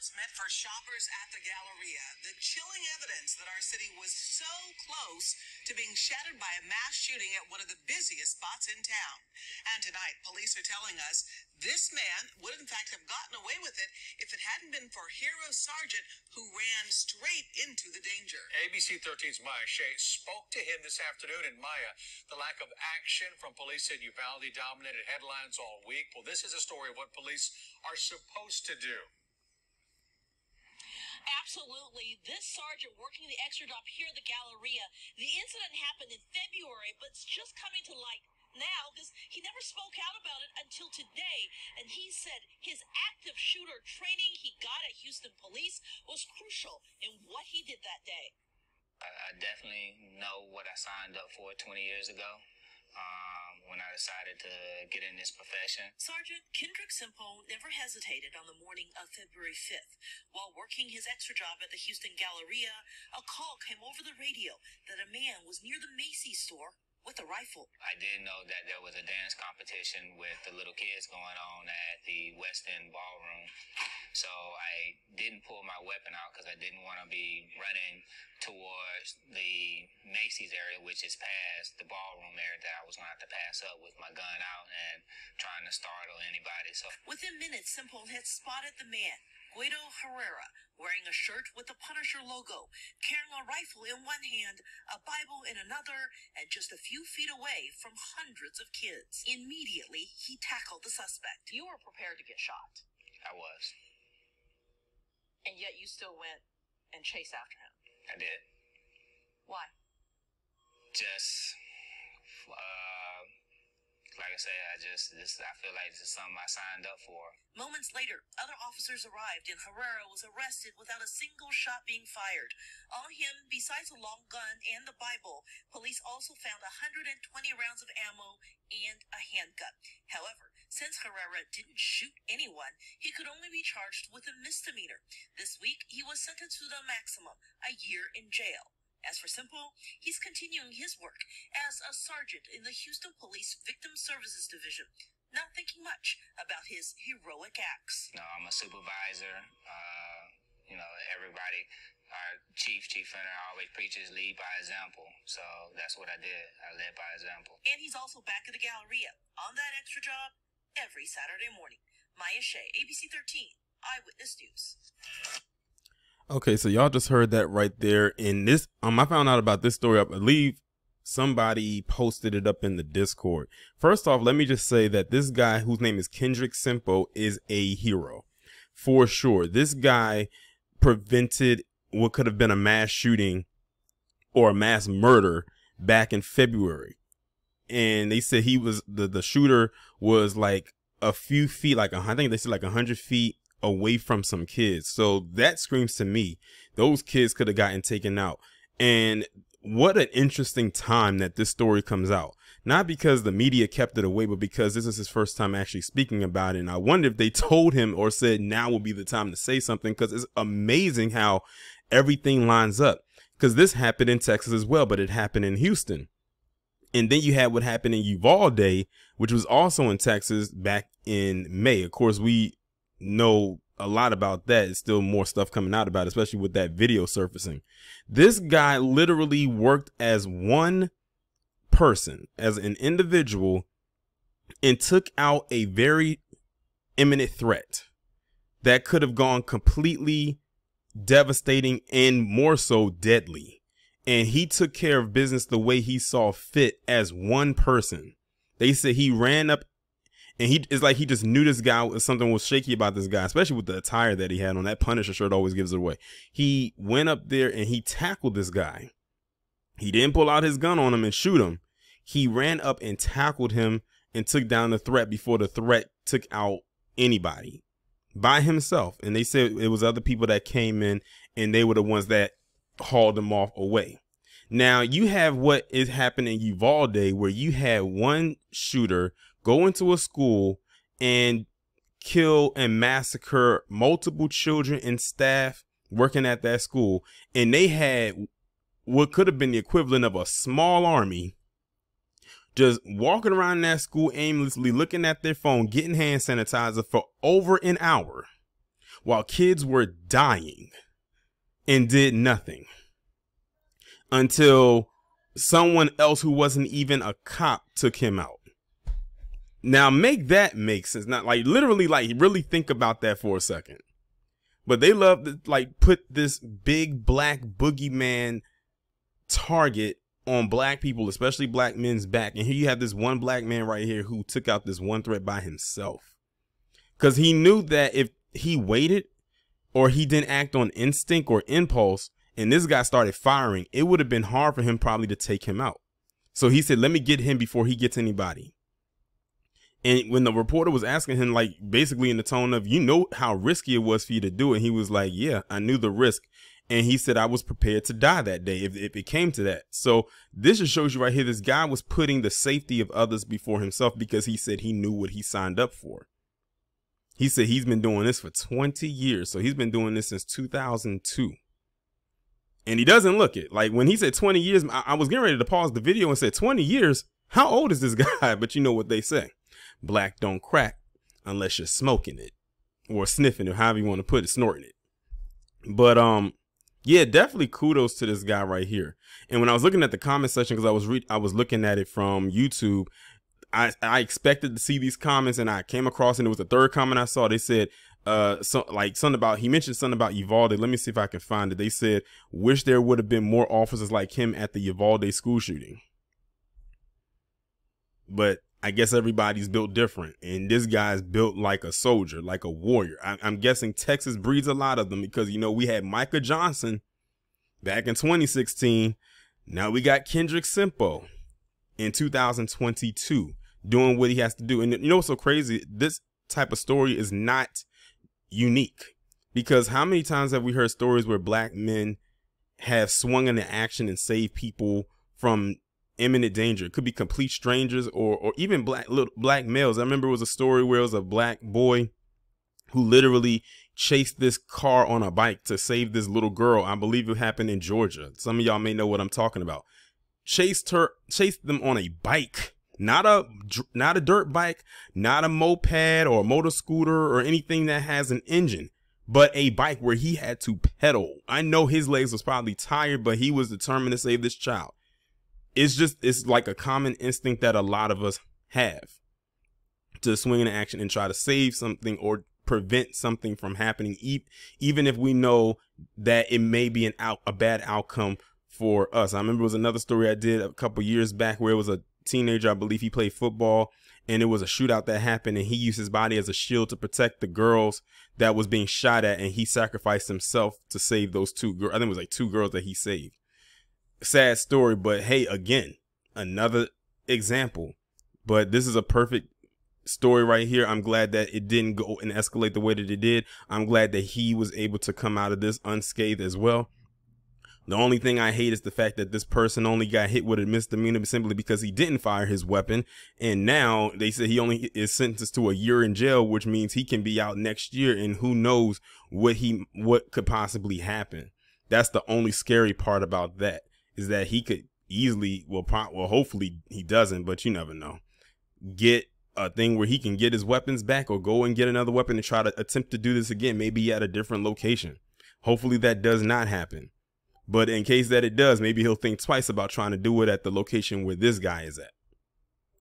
it's meant for shoppers at the Galleria. The chilling evidence that our city was so close to being shattered by a mass shooting at one of the busiest spots in town. And tonight, police are telling us this man would in fact have gotten away with it if it hadn't been for Hero Sergeant, who ran straight into the danger. ABC 13's Maya Shea spoke to him this afternoon. And Maya, the lack of action from police in Uvalde dominated headlines all week. Well, this is a story of what police are supposed to do. Absolutely. This sergeant working the extra job here at the Galleria, the incident happened in February, but it's just coming to light now because he never spoke out about it until today. And he said his active shooter training he got at Houston Police was crucial in what he did that day. I definitely know what I signed up for 20 years ago. When I decided to get in this profession. Sergeant Kendrick Simpo never hesitated on the morning of February 5th. While working his extra job at the Houston Galleria, a call came over the radio that a man was near the Macy's store with a rifle. I did know that there was a dance competition with the little kids going on at the West End Ballroom. So I didn't pull my weapon out because I didn't want to be running towards the Macy's area, which is past the ballroom area that I was going to have to pass up with my gun out and trying to startle anybody. So within minutes, Simpo had spotted the man, Guido Herrera, wearing a shirt with the Punisher logo, carrying a rifle in one hand, a Bible in another, and just a few feet away from hundreds of kids. Immediately, he tackled the suspect. You were prepared to get shot. I was. And yet you still went and chased after him. I did. Why? Just, like I say, I feel like this is something I signed up for. Moments later, other officers arrived and Herrera was arrested without a single shot being fired. On him, besides a long gun and the Bible, police also found 120 rounds of ammo and a handgun. However, since Herrera didn't shoot anyone, he could only be charged with a misdemeanor. This week, he was sentenced to the maximum, a year in jail. As for Simpo, he's continuing his work as a sergeant in the Houston Police Victim Services Division, not thinking much about his heroic acts. No, I'm a supervisor. Everybody, our chief Fenner always preaches lead by example. So that's what I did. I led by example. And he's also back at the Galleria on that extra job every Saturday morning. Maya Shea, ABC 13, Eyewitness News. Okay, so y'all just heard that right there. In this, I found out about this story. I believe somebody posted it up in the Discord. First off, let me just say that this guy, whose name is Kendrick Simpo, is a hero for sure. This guy prevented what could have been a mass shooting or a mass murder back in February. And they said he was the shooter was like a few feet, I think they said like 100 feet away from some kids. So that screams to me, those kids could have gotten taken out. And what an interesting time that this story comes out. Not because the media kept it away, but because this is his first time actually speaking about it. And I wonder if they told him or said now will be the time to say something, because it's amazing how everything lines up. Because this happened in Texas as well, but it happened in Houston. And then you had what happened in Uvalde, which was also in Texas back in May. Of course, we know a lot about that. It's still more stuff coming out about it, especially with that video surfacing. This guy literally worked as one person, as an individual, and took out a very imminent threat that could have gone completely devastating and more so deadly. And he took care of business the way he saw fit as one person. They said he ran up and it's like he just knew this guy, something was shaky about this guy, especially with the attire that he had on. That Punisher shirt always gives it away. He went up there and he tackled this guy. He didn't pull out his gun on him and shoot him. He ran up and tackled him and took down the threat before the threat took out anybody by himself. And they said it was other people that came in and they were the ones that hauled him off away. Now you have what is happening in Uvalde, where you had one shooter go into a school and kill and massacre multiple children and staff working at that school. And they had what could have been the equivalent of a small army just walking around that school aimlessly, looking at their phone, getting hand sanitizer for over an hour, while kids were dying and did nothing until someone else who wasn't even a cop took him out. Now make that make sense. Not like literally, like really think about that for a second. But they love to like put this big black boogeyman target on black people, especially black men's back. And here you have this one black man right here who took out this one threat by himself. Because he knew that if he waited or he didn't act on instinct or impulse and this guy started firing, it would have been hard for him probably to take him out. So he said, let me get him before he gets anybody. And when the reporter was asking him, like basically in the tone of, you know how risky it was for you to do it, he was like, yeah, I knew the risk. And he said, I was prepared to die that day if it came to that. So this just shows you right here, this guy was putting the safety of others before himself because he said he knew what he signed up for. He said he's been doing this for 20 years. So he's been doing this since 2002. And he doesn't look it. Like when he said 20 years, I was getting ready to pause the video and said 20 years. How old is this guy? But you know what they say. Black don't crack unless you're smoking it or sniffing it, however you want to put it, snorting it. But yeah, definitely kudos to this guy right here. And when I was looking at the comment section, because I was looking at it from YouTube, I expected to see these comments, and I came across, and it was the third comment I saw. They said something about, he mentioned something about Uvalde. Let me see if I can find it. They said, wish there would have been more officers like him at the Uvalde school shooting. But I guess everybody's built different, and this guy's built like a soldier, like a warrior. I'm guessing Texas breeds a lot of them because, you know, we had Micah Johnson back in 2016. Now we got Kendrick Simpo in 2022 doing what he has to do. And you know what's so crazy? This type of story is not unique, because how many times have we heard stories where black men have swung into action and saved people from imminent danger? It could be complete strangers or even black males. I remember it was a story where it was a black boy who literally chased this car on a bike to save this little girl. I believe it happened in Georgia. Some of y'all may know what I'm talking about. Chased them on a bike, not a dirt bike, not a moped or a motor scooter or anything that has an engine, but a bike where he had to pedal. I know his legs was probably tired, but he was determined to save this child. It's like a common instinct that a lot of us have to swing into action and try to save something or prevent something from happening, even if we know that it may be a bad outcome for us. I remember it was another story I did a couple years back where it was a teenager, I believe he played football, and it was a shootout that happened, and he used his body as a shield to protect the girls that was being shot at, and he sacrificed himself to save those two girls. I think it was like 2 girls that he saved. Sad story, but hey, again, another example. But this is a perfect story right here. I'm glad that it didn't go and escalate the way that it did. I'm glad that he was able to come out of this unscathed as well. The only thing I hate is the fact that this person only got hit with a misdemeanor simply because he didn't fire his weapon. And now they say he only is sentenced to a year in jail, which means he can be out next year. And who knows what could possibly happen. That's the only scary part about that, is that he could easily, well, hopefully he doesn't, but you never know, get a thing where he can get his weapons back or go and get another weapon and try to attempt to do this again, maybe at a different location. Hopefully that does not happen. But in case that it does, maybe he'll think twice about trying to do it at the location where this guy is at.